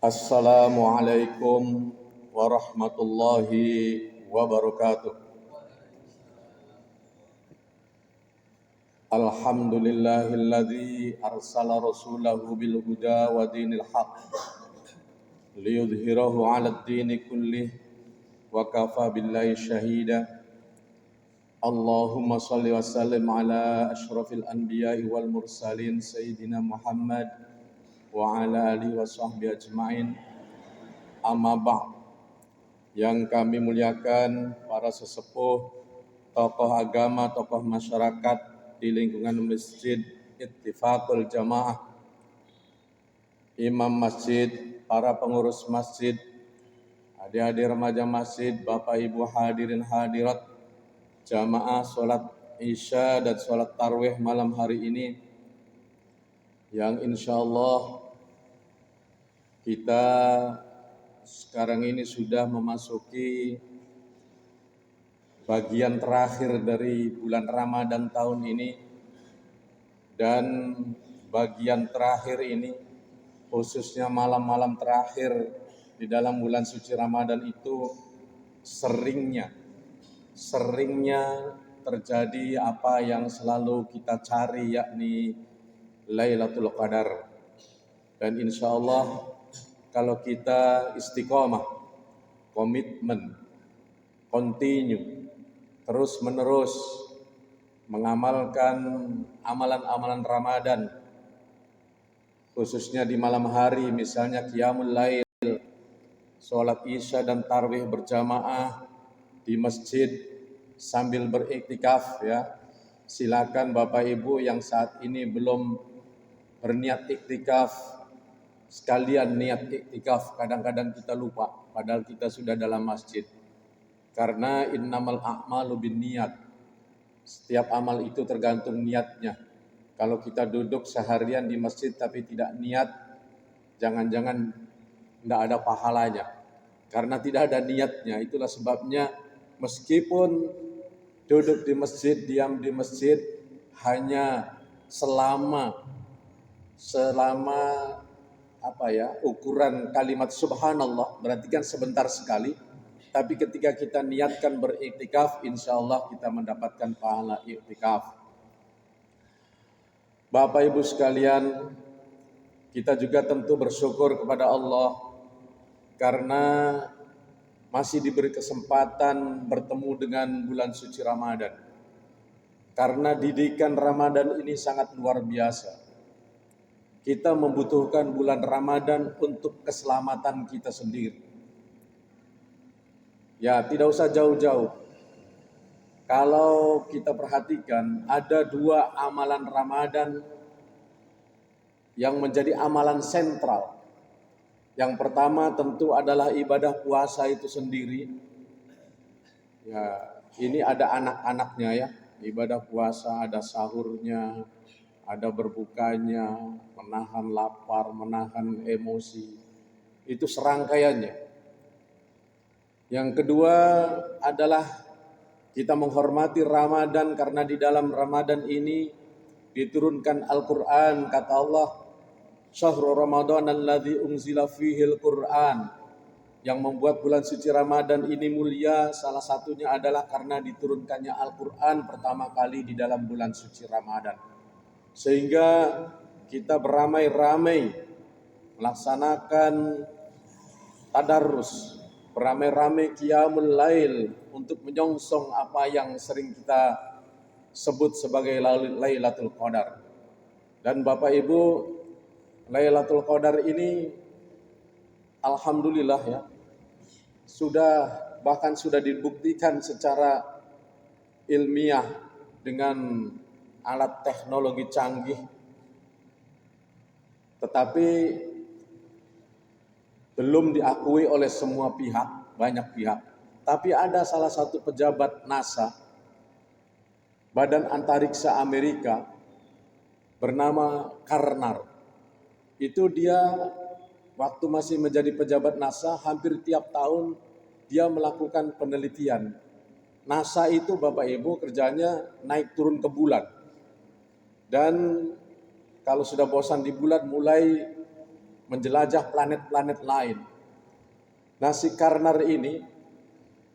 Assalamualaikum warahmatullahi wabarakatuh. Alhamdulillahilladzi arsala rasulahu bil huda wa dinil haqq liyudhhirahu 'alad dini kullih wa kafa billahi syahida. Allahumma shalli wa sallim ala asyrafil anbiya'i wal mursalin sayyidina Muhammad wa ala alihi wa sahbihi ajma'in. Amma ba'd. Yang kami muliakan para sesepuh, tokoh agama, tokoh masyarakat di lingkungan Masjid Ittifaqul Jamaah, imam masjid, para pengurus masjid, adik-adik remaja masjid, bapak ibu hadirin hadirat, jamaah sholat isya dan sholat tarawih malam hari ini, yang insya Allah kita sekarang ini sudah memasuki bagian terakhir dari bulan Ramadan tahun ini. Dan bagian terakhir ini, khususnya malam-malam terakhir di dalam bulan suci Ramadan itu seringnya terjadi apa yang selalu kita cari, yakni Lailatul Qadar. Dan insya Allah kalau kita istiqomah, komitmen, continue, terus menerus mengamalkan amalan-amalan Ramadan, khususnya di malam hari, misalnya qiyamul lail, sholat isya dan tarawih berjamaah di masjid sambil beriktikaf, ya. Silakan Bapak Ibu yang saat ini belum berniat iktikaf, sekalian niat iktikaf. Kadang-kadang kita lupa, padahal kita sudah dalam masjid. Karena innamal a'malu binniyat. Setiap amal itu tergantung niatnya. Kalau kita duduk seharian di masjid tapi tidak niat, jangan-jangan tidak ada pahalanya. Karena tidak ada niatnya. Itulah sebabnya meskipun duduk di masjid, diam di masjid, hanya selama ukuran kalimat subhanallah, berarti kan sebentar sekali. Tapi ketika kita niatkan beriktikaf, insya Allah kita mendapatkan pahala iktikaf. Bapak Ibu sekalian, kita juga tentu bersyukur kepada Allah karena masih diberi kesempatan bertemu dengan bulan suci Ramadan. Karena didikan Ramadan ini sangat luar biasa. Kita membutuhkan bulan Ramadan untuk keselamatan kita sendiri. Ya, tidak usah jauh-jauh. Kalau kita perhatikan, ada dua amalan Ramadan yang menjadi amalan sentral. Yang pertama tentu adalah ibadah puasa itu sendiri. Ya, ini ada anak-anaknya, ya. Ibadah puasa ada sahurnya, ada berbukanya, menahan lapar, menahan emosi. Itu serangkaiannya. Yang kedua adalah kita menghormati Ramadan karena di dalam Ramadan ini diturunkan Al-Quran. Kata Allah, Syahrul Ramadan alladzi unzila fihil Quran. Yang membuat bulan suci Ramadan ini mulia, salah satunya adalah karena diturunkannya Al-Quran pertama kali di dalam bulan suci Ramadan. Sehingga kita beramai-ramai melaksanakan tadarrus, beramai-ramai qiyamul lail untuk menyongsong apa yang sering kita sebut sebagai Lailatul Qadar. Dan Bapak Ibu, Lailatul Qadar ini alhamdulillah, ya, bahkan sudah dibuktikan secara ilmiah dengan alat teknologi canggih. Tetapi belum diakui oleh semua pihak, banyak pihak. Tapi ada salah satu pejabat NASA, Badan Antariksa Amerika, bernama Karnar. Itu dia waktu masih menjadi pejabat NASA, hampir tiap tahun dia melakukan penelitian. NASA itu Bapak Ibu kerjanya naik turun ke bulan. Dan kalau sudah bosan di bulan, mulai menjelajah planet-planet lain. Nah, si Karnar ini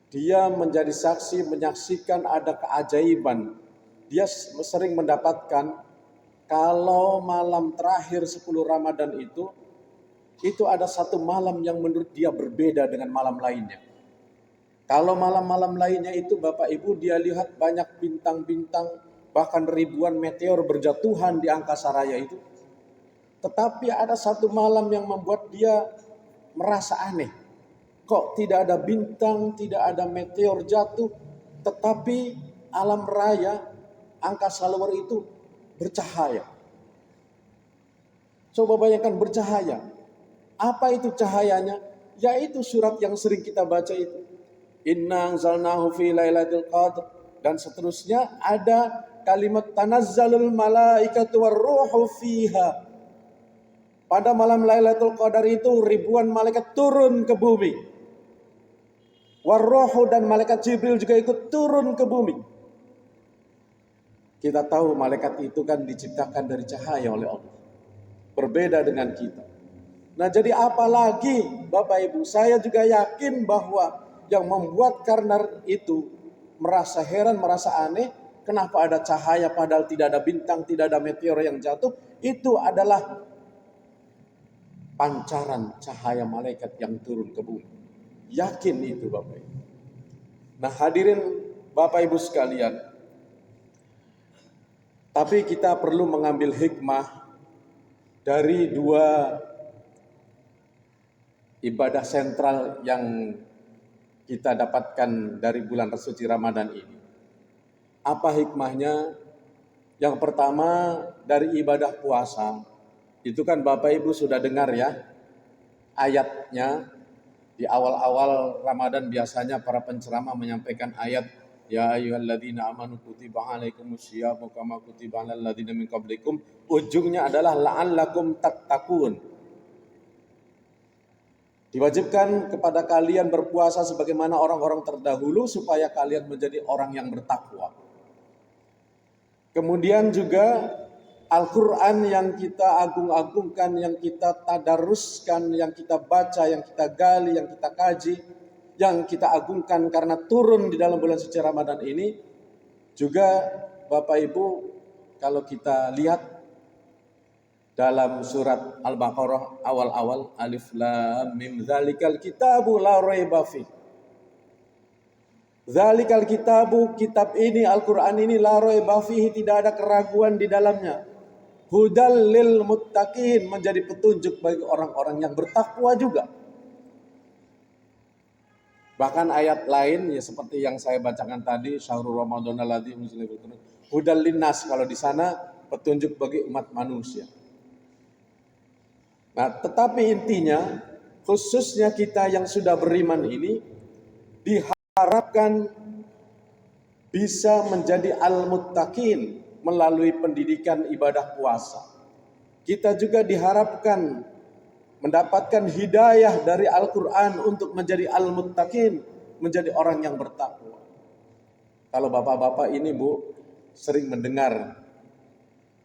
dia menjadi saksi, menyaksikan ada keajaiban. Dia sering mendapatkan kalau malam terakhir 10 Ramadan itu ada satu malam yang menurut dia berbeda dengan malam lainnya. Kalau malam-malam lainnya itu Bapak Ibu dia lihat banyak bintang-bintang, bahkan ribuan meteor berjatuhan di angkasa raya itu. Tetapi ada satu malam yang membuat dia merasa aneh. Kok tidak ada bintang, tidak ada meteor jatuh, tetapi alam raya, angkasa luar itu bercahaya. Coba bayangkan bercahaya. Apa itu cahayanya? Yaitu surat yang sering kita baca itu. Inna anzalnahu fi lailatul qadr. Dan seterusnya ada kalimat tanazzalul malaikatu warruhu fiha. Pada malam Lailatul Qadar itu ribuan malaikat turun ke bumi. Warruhu dan malaikat Jibril juga ikut turun ke bumi. Kita tahu malaikat itu kan diciptakan dari cahaya oleh Allah. Berbeda dengan kita. Nah, jadi apalagi Bapak Ibu, saya juga yakin bahwa yang membuat Karnar itu merasa heran, merasa aneh, kenapa ada cahaya padahal tidak ada bintang, tidak ada meteor yang jatuh, itu adalah pancaran cahaya malaikat yang turun ke bumi. Yakin itu Bapak Ibu. Nah, hadirin Bapak Ibu sekalian, tapi kita perlu mengambil hikmah dari dua ibadah sentral yang kita dapatkan dari bulan suci Ramadan ini. Apa hikmahnya? Yang pertama dari ibadah puasa. Itu kan Bapak Ibu sudah dengar ya ayatnya. Di awal-awal Ramadan biasanya para penceramah menyampaikan ayat ya ayyuhalladzina amanu kutiba alaikumusyiyamu kama kutiba alal ladzina min qablikum. Ujungnya adalah la'allakum tattaqun. Diwajibkan kepada kalian berpuasa sebagaimana orang-orang terdahulu supaya kalian menjadi orang yang bertakwa. Kemudian juga Al-Quran yang kita agung-agungkan, yang kita tadaruskan, yang kita baca, yang kita gali, yang kita kaji, yang kita agungkan karena turun di dalam bulan suci Ramadan ini. Juga Bapak Ibu kalau kita lihat dalam surat Al-Baqarah awal-awal alif lam mim zalikal kitabu la raiba fi. Zalikal kitabu, kitab ini Al-Quran ini la raiba fihi, tidak ada keraguan di dalamnya. Hudal lil muttaqin, menjadi petunjuk bagi orang-orang yang bertakwa juga. Bahkan ayat lain ya seperti yang saya bacakan tadi, syahrul ramadhanal ladzi unzila fihi hudal linnas, kalau di sana petunjuk bagi umat manusia. Nah, tetapi intinya khususnya kita yang sudah beriman ini diharapkan bisa menjadi al-muttaqin melalui pendidikan ibadah puasa. Kita juga diharapkan mendapatkan hidayah dari Al-Quran untuk menjadi al-muttaqin, menjadi orang yang bertakwa. Kalau bapak-bapak ini Bu sering mendengar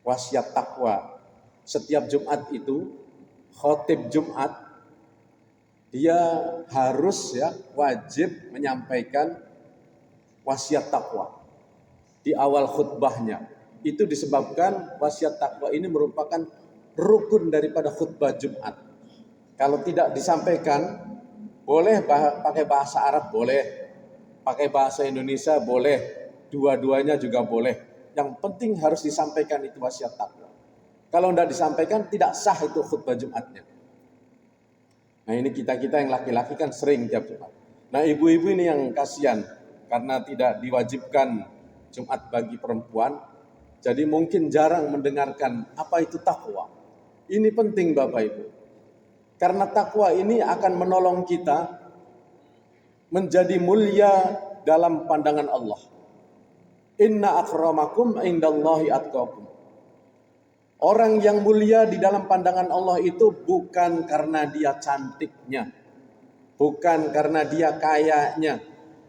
wasiat takwa. Setiap Jumat itu khotib Jumat dia harus wajib menyampaikan wasiat takwa di awal khutbahnya. Itu disebabkan wasiat takwa ini merupakan rukun daripada khutbah Jumat. Kalau tidak disampaikan, boleh pakai bahasa Arab, boleh pakai bahasa Indonesia, boleh, dua-duanya juga boleh. Yang penting harus disampaikan itu wasiat takwa. Kalau tidak disampaikan, tidak sah itu khutbah Jumatnya. Nah, ini kita-kita yang laki-laki kan sering tiap Jumat. Nah, ibu-ibu ini yang kasihan karena tidak diwajibkan Jumat bagi perempuan. Jadi mungkin jarang mendengarkan apa itu takwa. Ini penting Bapak Ibu. Karena takwa ini akan menolong kita menjadi mulia dalam pandangan Allah. Inna akramakum indallahi atqakum. Orang yang mulia di dalam pandangan Allah itu bukan karena dia cantiknya, bukan karena dia kayanya,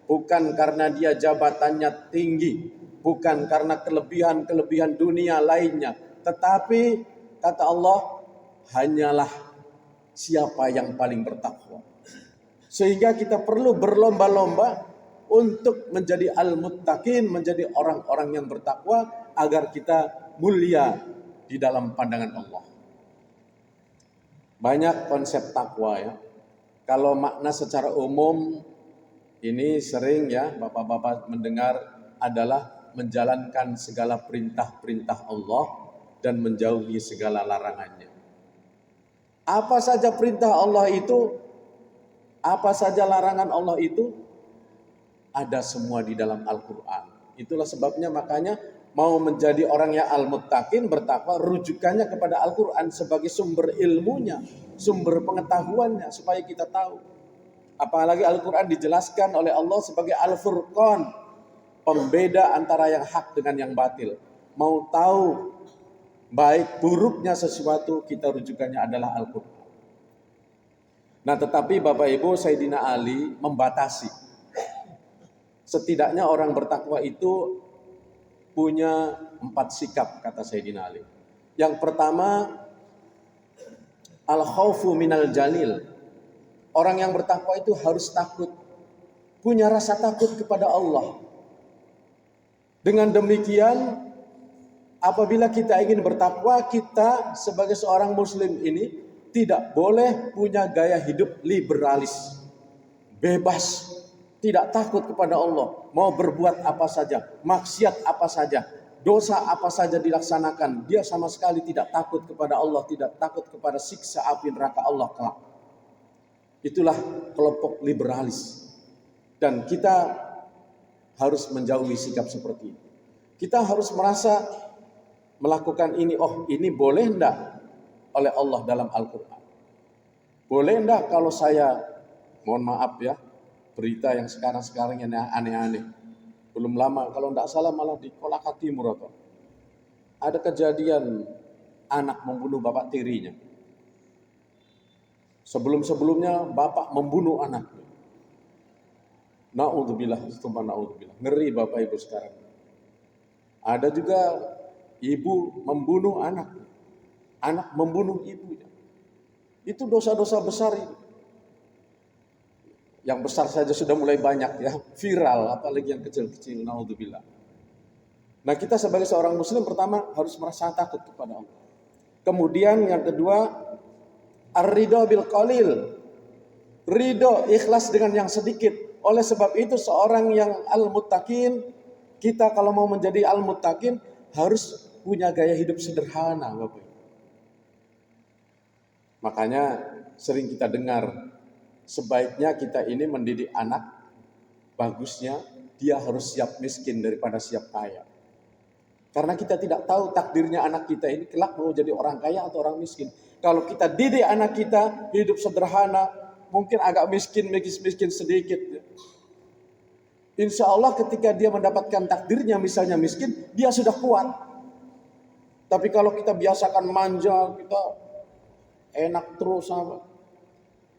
bukan karena dia jabatannya tinggi, bukan karena kelebihan-kelebihan dunia lainnya. Tetapi kata Allah, hanyalah siapa yang paling bertakwa. Sehingga kita perlu berlomba-lomba untuk menjadi al-muttaqin, menjadi orang-orang yang bertakwa agar kita mulia di dalam pandangan Allah. Banyak konsep takwa ya. Kalau makna secara umum ini sering ya Bapak-bapak mendengar adalah menjalankan segala perintah-perintah Allah dan menjauhi segala larangannya. Apa saja perintah Allah itu, apa saja larangan Allah itu, ada semua di dalam Al-Quran. Itulah sebabnya makanya mau menjadi orang yang al-muttaqin, bertakwa, rujukannya kepada Al-Quran sebagai sumber ilmunya, sumber pengetahuannya, supaya kita tahu. Apalagi Al-Quran dijelaskan oleh Allah sebagai Al-Furqan, pembeda antara yang hak dengan yang batil. Mau tahu baik buruknya sesuatu, kita rujukannya adalah Al-Quran. Nah tetapi Bapak Ibu, Sayyidina Ali membatasi. Setidaknya orang bertakwa itu punya 4 sikap, kata Sayyidina Ali. Yang pertama, al-khawfu minal jalil. Orang yang bertakwa itu harus takut, punya rasa takut kepada Allah. Dengan demikian, apabila kita ingin bertakwa, kita sebagai seorang muslim ini tidak boleh punya gaya hidup liberalis, bebas, tidak takut kepada Allah, mau berbuat apa saja, maksiat apa saja, dosa apa saja dilaksanakan. Dia sama sekali tidak takut kepada Allah, tidak takut kepada siksa api neraka Allah kelak. Itulah kelompok liberalis. Dan kita harus menjauhi sikap seperti itu. Kita harus merasa melakukan ini, oh ini boleh enggak oleh Allah dalam Al-Quran. Boleh enggak kalau saya, mohon maaf ya, berita yang sekarang-sekarang yang aneh-aneh. Belum lama, kalau enggak salah malah di Kolaka Timur atau ada kejadian anak membunuh bapak tirinya. Sebelum-sebelumnya bapak membunuh anaknya. Na'udzubillah, na'udzubillah. Ngeri Bapak Ibu sekarang. Ada juga ibu membunuh anak. Anak membunuh ibunya. Itu dosa-dosa besar itu. Yang besar saja sudah mulai banyak ya, viral, apalagi yang kecil-kecil, naudzubillah. Nah kita sebagai seorang muslim pertama harus merasa takut kepada Allah. Kemudian yang kedua, ar-ridho bil qalil. Ridho, ikhlas dengan yang sedikit. Oleh sebab itu seorang yang al-muttaqin, kita kalau mau menjadi al-muttaqin harus punya gaya hidup sederhana, Bapak. Makanya sering kita dengar, sebaiknya kita ini mendidik anak, bagusnya dia harus siap miskin daripada siap kaya. Karena kita tidak tahu takdirnya anak kita ini kelak mau jadi orang kaya atau orang miskin. Kalau kita didik anak kita hidup sederhana, mungkin agak miskin sedikit. Insya Allah ketika dia mendapatkan takdirnya misalnya miskin, dia sudah kuat. Tapi kalau kita biasakan manja, kita enak terus sama.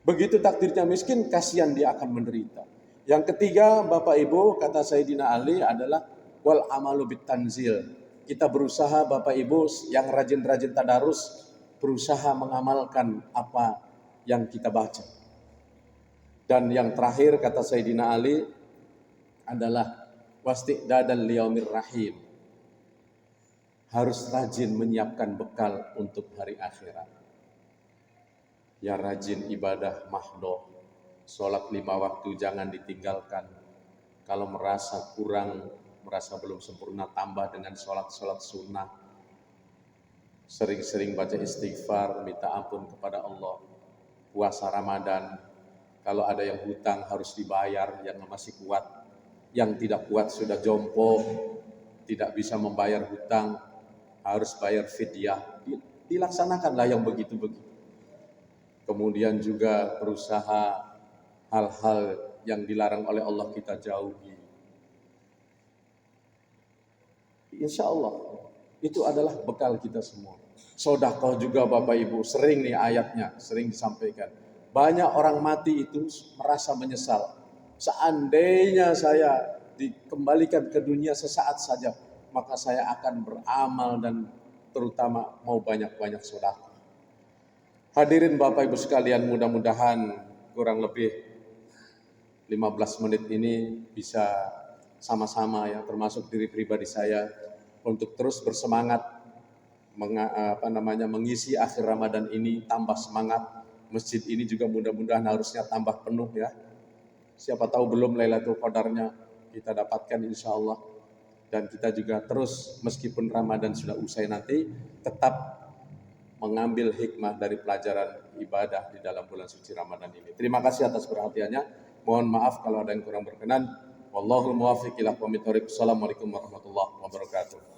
Begitu takdirnya miskin, kasihan dia akan menderita. Yang ketiga, Bapak Ibu, kata Sayyidina Ali adalah wal amalu bit tanzil. Kita berusaha Bapak Ibu yang rajin-rajin tadarus, berusaha mengamalkan apa yang kita baca. Dan yang terakhir kata Sayyidina Ali adalah wasti'dadan liyaumir rahim. Harus rajin menyiapkan bekal untuk hari akhirat. Ya rajin ibadah mahdoh, sholat 5 waktu jangan ditinggalkan. Kalau merasa kurang, merasa belum sempurna, tambah dengan sholat-sholat sunnah. Sering-sering baca istighfar, minta ampun kepada Allah. Puasa Ramadan, kalau ada yang hutang harus dibayar, yang masih kuat. Yang tidak kuat sudah jompo, tidak bisa membayar hutang, harus bayar fidyah. Dilaksanakanlah yang begitu-begitu. Kemudian juga berusaha hal-hal yang dilarang oleh Allah kita jauhi. Insya Allah itu adalah bekal kita semua. Sedekah juga Bapak Ibu, sering nih ayatnya, sering disampaikan. Banyak orang mati itu merasa menyesal. Seandainya saya dikembalikan ke dunia sesaat saja, maka saya akan beramal dan terutama mau banyak-banyak sedekah. Hadirin Bapak Ibu sekalian, mudah-mudahan kurang lebih 15 menit ini bisa sama-sama ya, termasuk diri pribadi saya, untuk terus bersemangat mengisi akhir Ramadan ini, tambah semangat. Masjid ini juga mudah-mudahan harusnya tambah penuh ya. Siapa tahu belum Lailatul Qadarnya kita dapatkan insya Allah. Dan kita juga terus meskipun Ramadan sudah usai nanti tetap mengambil hikmah dari pelajaran ibadah di dalam bulan suci Ramadan ini. Terima kasih atas perhatiannya. Mohon maaf kalau ada yang kurang berkenan. Wallahul muwaffiq ila aqwamit thoriq. Assalamualaikum warahmatullahi wabarakatuh.